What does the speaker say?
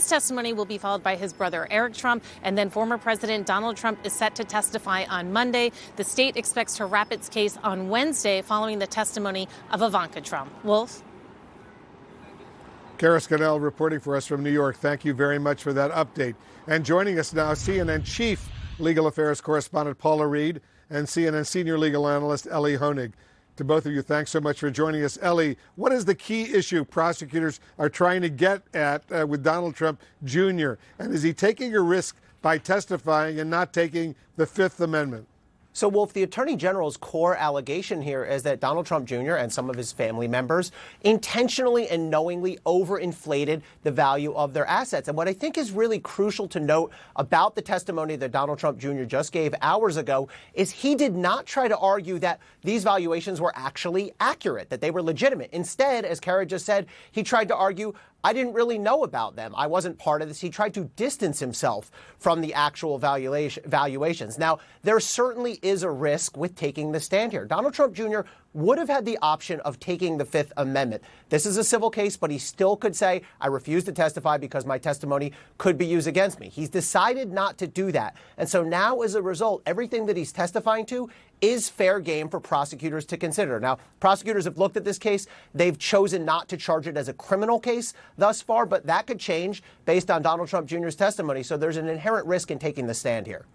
His testimony will be followed by his brother Eric Trump, and then former President Donald Trump is set to testify on Monday. The state expects to wrap its case on Wednesday following the testimony of Ivanka Trump. Wolf? Kara Scannell reporting for us from New York. Thank you very much for that update. And joining us now, CNN Chief Legal Affairs Correspondent Paula Reed and CNN Senior Legal Analyst Elie Honig. To both of you, thanks so much for joining us. Elie, what is the key issue prosecutors are trying to get at with Donald Trump Jr.? And is he taking a risk by testifying and not taking the Fifth Amendment? So, Wolf, the Attorney General's core allegation here is that Donald Trump Jr. and some of his family members intentionally and knowingly overinflated the value of their assets. And what I think is really crucial to note about the testimony that Donald Trump Jr. just gave hours ago is he did not try to argue that these valuations were actually accurate, that they were legitimate. Instead, as Kara just said, he tried to argue, I didn't really know about them. I wasn't part of this. He tried to distance himself from the actual valuations. Now, there certainly is a risk with taking the stand here. Donald Trump Jr. would have had the option of taking the Fifth Amendment. This is a civil case, but he still could say, I refuse to testify because my testimony could be used against me. He's decided not to do that. And so now, as a result, everything that he's testifying to is fair game for prosecutors to consider. Now, prosecutors have looked at this case. They've chosen not to charge it as a criminal case thus far, but that could change based on Donald Trump Jr.'s testimony. So there's an inherent risk in taking the stand here.